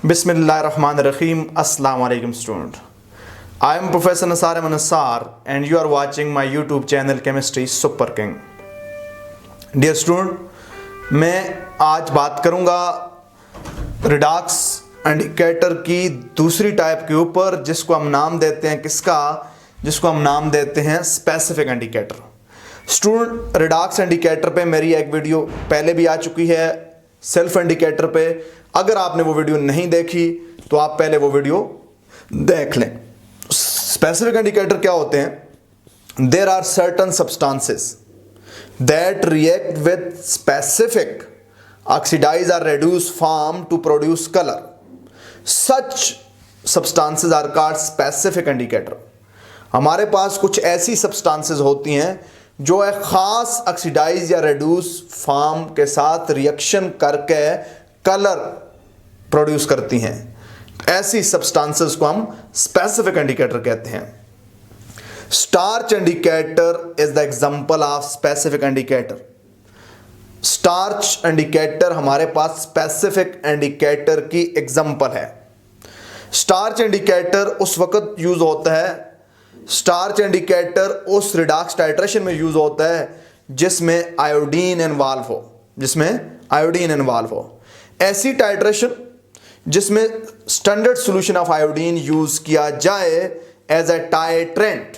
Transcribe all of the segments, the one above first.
Bismillahirrahmanirrahim. Assalamu alaikum student. I am Professor Nasar Ahmed Nassar and you are watching my YouTube channel Chemistry Super King. Dear student, मैं आज बात करूंगा redox indicator की दूसरी type के ऊपर जिसको हम नाम देते हैं जिसको हम नाम देते हैं specific indicator. Student, redox indicator पे मेरी एक वीडियो पहले भी आ चुकी है, सेल्फ इंडिकेटर पे। अगर आपने वो वीडियो नहीं देखी तो आप पहले वो वीडियो देख लें। स्पेसिफिक इंडिकेटर क्या होते हैं? There are certain substances that react with specific oxidise और reduce form to produce color. Such substances are called specific indicator. हमारे पास कुछ ऐसी सब्सटेंसेस होती हैं जो एक ख़ास ऑक्सीडाइज या reduce फॉर्म के साथ रिएक्शन करके कलर प्रोड्यूस करती हैं। ऐसी सब्सटेंसेस को हम स्पेसिफिक इंडिकेटर कहते हैं। Starch indicator is the example of specific indicator. Starch indicator हमारे पास स्पेसिफिक इंडिकेटर की एग्जांपल है। स्टार्च इंडिकेटर उस वक्त यूज होता है, स्टार्च इंडिकेटर उस रिडॉक्स टाइट्रेशन में यूज होता है जिसमें आयोडीन इन्वॉल्व हो। ऐसी टाइट्रेशन जिसमें standard solution of iodine use किया जाए एज ए टाइट्रेंट।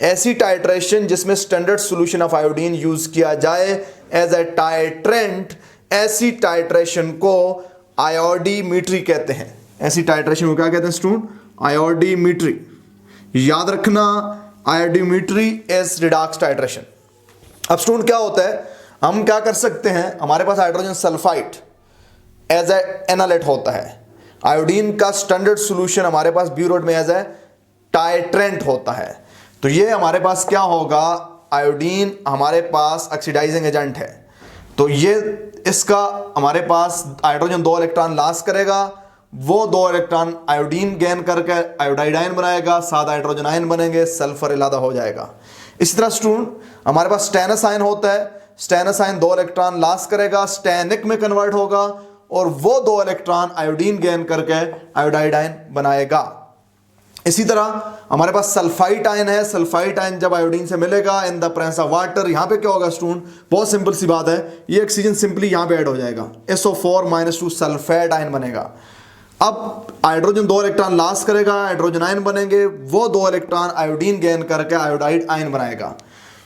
ऐसी टाइट्रेशन जिसमें standard solution of iodine use किया जाए एज ए टाइट्रेंट, ऐसी टाइट्रेशन को आयोडीमीट्री कहते हैं। ऐसी टाइट्रेशन को क्या कहते हैं स्टूडेंट? आयोडीमीट्री। याद रखना, आयोडीमीट्री इज रिडॉक्स टाइट्रेशन। अब स्टूडेंट क्या होता है, हम क्या कर सकते हैं, हमारे पास हाइड्रोजन सल्फाइड एज ए एनालेट होता है। आयोडीन का स्टैंडर्ड सॉल्यूशन हमारे पास ब्यूरोड में एज ए टाइट्रेंट होता है। तो ये हमारे पास क्या होगा, आयोडीन हमारे पास ऑक्सीडाइजिंग एजेंट है। तो ये इसका हमारे पास हाइड्रोजन 2 इलेक्ट्रॉन लॉस करेगा, वो 2 इलेक्ट्रॉन आयोडीन गेन करके आयोडाइड आयन बनाएगा, 7 हाइड्रोजन आयन बनेंगे, सल्फर इलादा हो जाएगा। इसी तरह स्टूडेंट हमारे पास स्टेनस आयन होता है। स्टेनस आयन 2 इलेक्ट्रॉन लॉस करेगा, स्टेनिक में कन्वर्ट होगा और वो 2 इलेक्ट्रॉन आयोडीन गेन करके आयोडाइड आयन बनाएगा। इसी तरह हमारे पास सल्फाइड आयन है। सल्फाइड आयन जब आयोडीन से मिलेगा in the presence of water, यहां पे क्या होगा स्टूडेंट? बहुत सिंपल सी बात है, ये ऑक्सीजन सिंपली यहां पे ऐड हो जाएगा, SO4 - 2 सल्फेट आयन बनेगा। अब हाइड्रोजन 2 इलेक्ट्रॉन लॉस करेगा, हाइड्रोजन आयन बनेंगे, वो 2 इलेक्ट्रॉन आयोडीन गेन करके आयोडाइड आयन बनाएगा।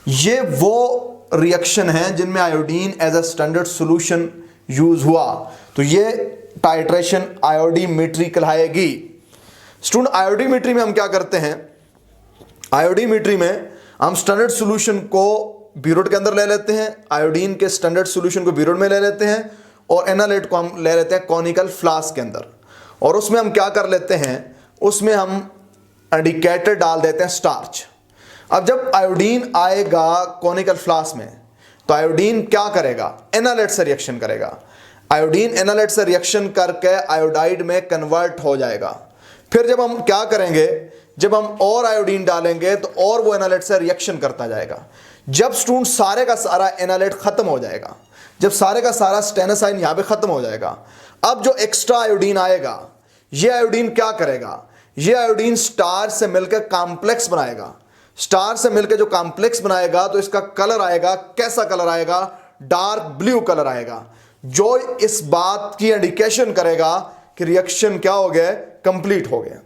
ये वो रिएक्शन है जिनमें iodine as a standard solution use हुआ। तो ये टाइट्रेशन आयोडीमीट्री कहलाएगी। स्टूडेंट, आयोडीमीट्री में हम क्या करते हैं? आयोडीमीट्री में हम स्टैंडर्ड सॉल्यूशन को ब्यूरोड के अंदर ले लेते हैं, आयोडीन के स्टैंडर्ड सॉल्यूशन को ब्यूरोड में ले लेते हैं और एनालेट को हम ले लेते हैं कॉनिकल फ्लास्क के अंदर। और उसमें हम क्या कर लेते हैं, उसमें हम इंडिकेटर डाल देते हैं स्टार्च। अब जब आयोडीन आएगा कॉनिकल फ्लास्क में तो आयोडीन क्या करेगा? एनालेट से रिएक्शन करेगा। आयोडीन एनालेट से रिएक्शन करके आयोडाइड में कन्वर्ट हो जाएगा। फिर जब हम क्या करेंगे, जब हम और आयोडीन डालेंगे तो और वो एनालेट से रिएक्शन करता जाएगा। जब स्टूडेंट सारे का सारा एनालेट खत्म हो जाएगा, जब सारे का सारा स्टेनस आयन यहां पे खत्म हो जाएगा, अब जो एक्स्ट्रा आयोडीन आएगा, ये आयोडीन क्या करेगा? ये आयोडीन स्टार से मिलकर कॉम्प्लेक्स बनाएगा। स्टार से मिलकर जो कॉम्प्लेक्स बनाएगा तो इसका कलर आएगा, कैसा कलर आएगा? डार्क ब्लू कलर आएगा, जो इस बात की इंडिकेशन करेगा कि रिएक्शन क्या हो गया? कंप्लीट हो गया।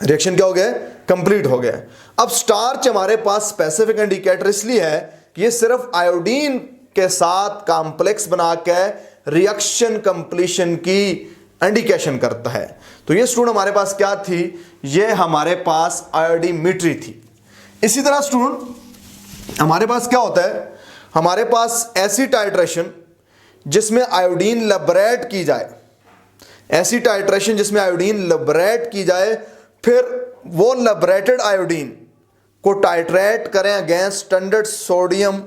रिएक्शन क्या हो गया? कंप्लीट हो गया। अब स्टार्च हमारे पास स्पेसिफिक इंडिकेटर इसलिए है कि ये सिर्फ आयोडीन के साथ कॉम्प्लेक्स बना के रिएक्शन कंप्लीशन की इंडिकेशन करता है। तो ये स्टूडेंट हमारे पास क्या थी? ये हमारे पास आयोडीमीट्री थी। इसी तरह स्टूडेंट हमारे पास क्या होता है? हमारे पास ऐसी टाइट्रेशन जिसमें आयोडीन लिबरेट की जाए, ऐसी टाइट्रेशन जिसमें आयोडीन लिबरेट की जाए, फिर वो लिबरेटेड आयोडीन को टाइट्रेट करें अगेंस्ट स्टैंडर्ड सोडियम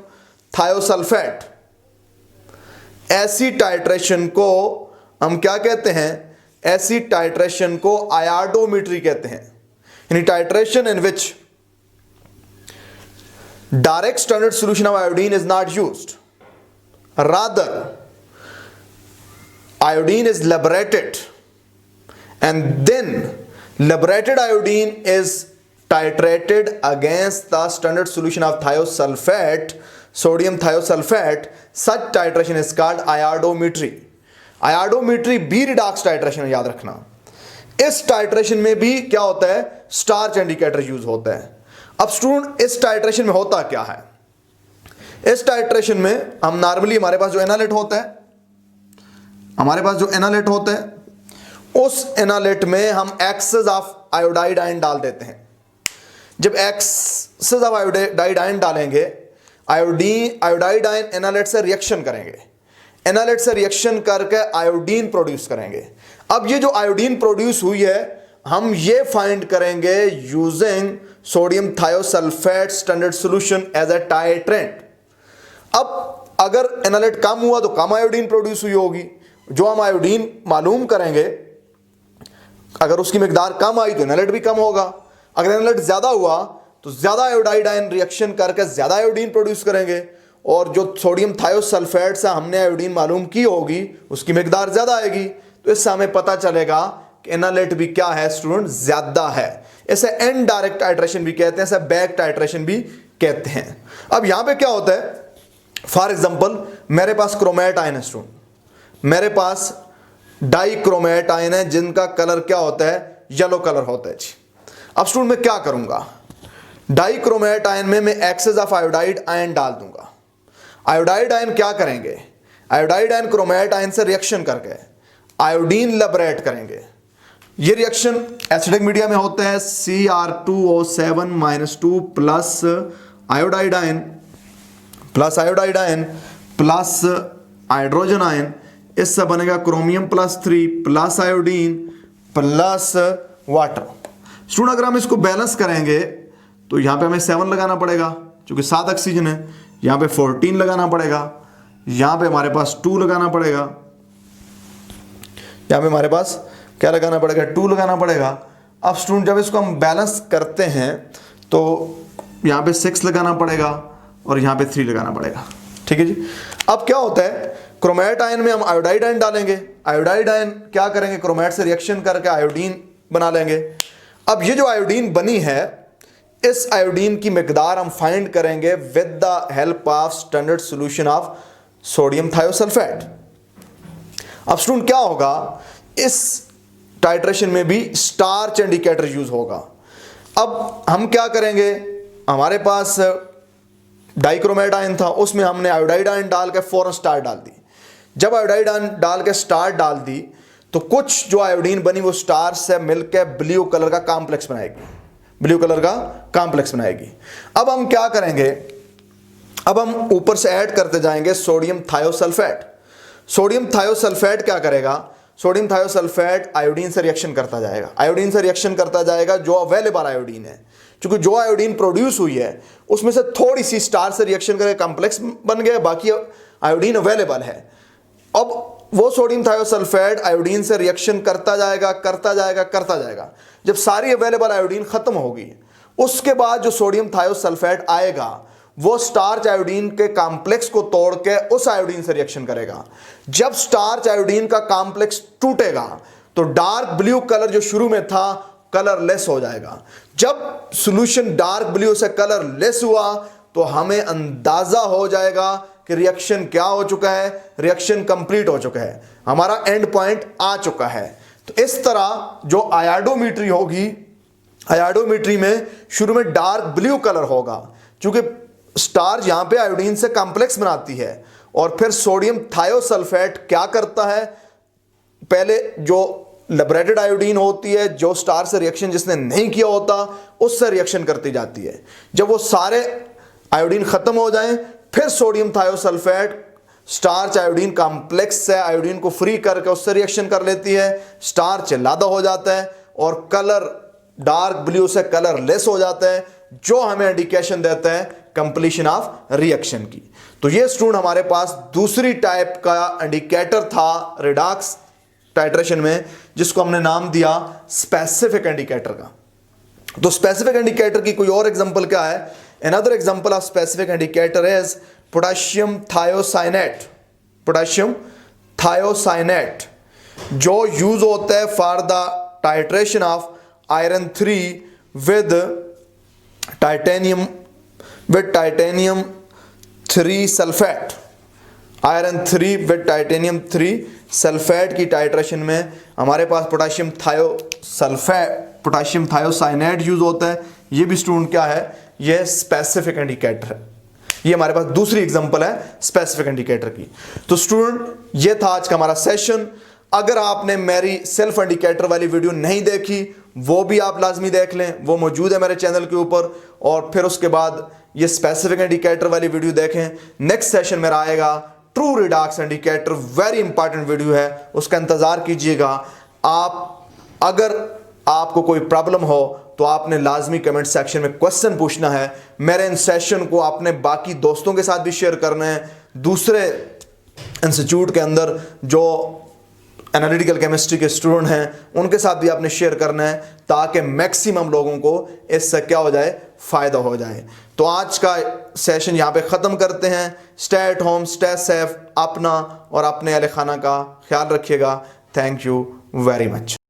थायोसल्फेट। ऐसी टाइट्रेशन को हम क्या कहते हैं? ऐसी टाइट्रेशन को आयोडोमीट्री कहते हैं। यानी titration in which direct standard solution of iodine is not used, rather iodine is liberated and then liberated iodine is titrated against the standard solution of thiosulfate, sodium thiosulfate. Such titration is called iodometry. Iodometry बी redox titration, याद रखना। इस titration में भी क्या होता है, starch indicator use होता है। अब स्टूडेंट इस टाइट्रेशन में होता क्या है, इस टाइट्रेशन में हम नॉर्मली हमारे पास जो एनालिट होता है, हमारे पास जो एनालिट होता है उस एनालिट में हम एक्सेस ऑफ आयोडाइड आयन डाल देते हैं। जब एक्सेस ऑफ आयोडाइड आयन डालेंगे, आयोडाइड आयन एनालिट से रिएक्शन करेंगे, एनालिट से रिएक्शन करके आयोडीन प्रोड्यूस करेंगे। अब ये जो आयोडीन प्रोड्यूस हुई है हम ये फाइंड करेंगे using sodium thiosulphate standard solution as a titrant. अब अगर एनालिट कम हुआ तो कम आयोडीन प्रोड्यूस हुई होगी, जो हम आयोडीन मालूम करेंगे अगर उसकी मिकदार कम आई तो एनालिट भी कम होगा, अगर एनालिट ज्यादा हुआ तो ज्यादा आयोडाइड आयन रिएक्शन करके ज्यादा आयोडीन प्रोड्यूस करेंगे, और जो सोडियम थायोसल्फेट से हमने आयोडीन मालूम की होगी उसकी मिकदार ज्यादा आएगी। तो इससे हमें पता चलेगा कि एनालिट भी क्या है स्टूडेंट, ज्यादा है। इसे इनडायरेक्ट टाइट्रेशन भी कहते हैं, इसे बैक टाइट्रेशन भी कहते हैं। अब यहां पे क्या होता है, फॉर एग्जांपल मेरे पास क्रोमेट आयन है स्टूडेंट, मेरे पास डाई क्रोमेट आयन है जिनका कलर क्या होता है, येलो कलर होता है जी। अब स्टूडेंट मैं क्या करूंगा, डाई क्रोमेट आयन में मैं एक्सेस ऑफ आयोडाइड आयन डाल दूंगा। आयोडाइड आयन क्या करेंगे, आयोडाइड आयन क्रोमेट आयन से रिएक्शन करके आयोडीन लिबरेट करेंगे। ये रिएक्शन एसिडिक मीडिया में होता है, Cr2O7-2 plus iodide ion plus hydrogen ion, इससे बनेगा chromium +3 plus iodine plus water. Student अगर हम इसको बैलेंस करेंगे तो यहां पे हमें 7 लगाना पड़ेगा क्योंकि 7 ऑक्सीजन है, यहां पे 14 लगाना पड़ेगा, यहां पे हमारे पास 2 लगाना पड़ेगा, यहां पे हमारे पास क्या लगाना पड़ेगा, 2 लगाना पड़ेगा। अब स्टूडेंट जब इसको हम बैलेंस करते हैं तो यहां पे 6 लगाना पड़ेगा और यहां पे 3 लगाना पड़ेगा, ठीक है जी। अब क्या होता है, क्रोमेट आयन में हम आयोडाइड आयन डालेंगे, आयोडाइड आयन क्या करेंगे, क्रोमेट से रिएक्शन करके आयोडीन बना लेंगे। अब ये जो आयोडीन बनी है इस आयोडीन की मिकदार हम फाइंड करेंगे with the help of standard solution of sodium thiosulphate. अब स्टूडेंट क्या होगा, इस टाइट्रेशन में भी स्टार्च इंडिकेटर यूज होगा। अब हम क्या करेंगे, हमारे पास डाइक्रोमेट आयन था, उसमें हमने आयोडाइड आयन डाल के फौरन स्टार्च डाल दी। जब आयोडाइड आयन डाल के स्टार्च डाल दी तो कुछ जो आयोडीन बनी वो स्टार्च से मिलकर ब्लू कलर का कॉम्प्लेक्स बनाएगी, ब्लू कलर का कॉम्प्लेक्स बनाएगी। अब हम क्या करेंगे, अब हम ऊपर से ऐड करते जाएंगे सोडियम थायोसल्फेट। सोडियम थायोसल्फेट क्या करेगा, सोडियम थायोसल्फेट आयोडीन से रिएक्शन करता जाएगा, आयोडीन से रिएक्शन करता जाएगा जो अवेलेबल आयोडीन है, क्योंकि जो आयोडीन प्रोड्यूस हुई है उसमें से थोड़ी सी स्टार्च से रिएक्शन करके कॉम्प्लेक्स बन गया, बाकी आयोडीन अवेलेबल है। अब वो सोडियम थायोसल्फेट आयोडीन से रिएक्शन करता जाएगा। जब सारी अवेलेबल आयोडीन खत्म होगी उसके बाद जो सोडियम थायोसल्फेट आएगा वो स्टार्च आयोडीन के कॉम्प्लेक्स को तोड़ के उस आयोडीन से रिएक्शन करेगा। जब स्टार्च आयोडीन का कॉम्प्लेक्स टूटेगा तो डार्क ब्लू कलर जो शुरू में था कलरलेस हो जाएगा। जब सॉल्यूशन डार्क ब्लू से कलरलेस हुआ तो हमें अंदाजा हो जाएगा कि रिएक्शन क्या हो चुका है, रिएक्शन कंप्लीट हो चुका है, हमारा एंड पॉइंट आ चुका है। तो इस तरह जो आयोडोमेट्री होगी, आयोडोमेट्री में शुरू में डार्क ब्लू कलर होगा क्योंकि स्टार्च यहां पे आयोडीन से कॉम्प्लेक्स बनाती है, और फिर सोडियम थायोसल्फेट क्या करता है, पहले जो लिबरेटेड आयोडीन होती है जो स्टार्च से रिएक्शन जिसने नहीं किया होता उससे रिएक्शन करती जाती है। जब वो सारे आयोडीन खत्म हो जाएं फिर sodium thiosulphate starch iodine complex से आयोडीन को फ्री करके उससे रिएक्शन कर लेती है, स्टार्च लादा हो जाता है और कलर डार्क ब्लू से कलरलेस हो जाता है, जो हमें इंडिकेशन देता है कंप्लीशन ऑफ रिएक्शन की। तो ये स्टूडेंट हमारे पास दूसरी टाइप का इंडिकेटर था रिडॉक्स टाइट्रेशन में, जिसको हमने नाम दिया स्पेसिफिक इंडिकेटर का। तो स्पेसिफिक इंडिकेटर की कोई और एग्जांपल क्या है, another example of specific indicator is potassium thiocyanate. Potassium thiocyanate जो यूज होता है for the titration of iron 3 with titanium 3 sulfate, iron 3 with titanium 3 sulphate की टाइट्रेशन में हमारे पास पोटेशियम थायोसाइनेट यूज होता है। ये भी स्टूडेंट क्या है, ये स्पेसिफिक इंडिकेटर है। ये हमारे पास दूसरी एग्जांपल है स्पेसिफिक इंडिकेटर की। तो स्टूडेंट ये था आज का हमारा सेशन। अगर आपने मेरी सेल्फ इंडिकेटर वाली वीडियो नहीं देखी वो भी आप लाजमी देख लें, वो मौजूद है मेरे चैनल के ऊपर। और फिर उसके बाद ये स्पेसिफिक इंडिकेटर वाली वीडियो देखें। नेक्स्ट सेशन मेरा आएगा true redox indicator, very important video है, उसका इंतजार कीजिएगा। आप अगर आपको कोई प्रॉब्लम हो तो आपने लाजमी कमेंट सेक्शन में क्वेश्चन पूछना है। मेरे इन सेशन को आपने बाकी दोस्तों के साथ भी शेयर करना है, दूसरे इंस्टीट्यूट के अंदर जो एनालिटिकल केमिस्ट्री के स्टूडेंट हैं उनके साथ भी आपने शेयर करना है, ताकि मैक्सिमम लोगों को इससे क्या हो जाए, फायदा हो जाए। तो आज का सेशन यहाँ पे ख़त्म करते हैं। Stay at home, stay safe, अपना और अपने अहले खाना का ख्याल रखिएगा। Thank you very much.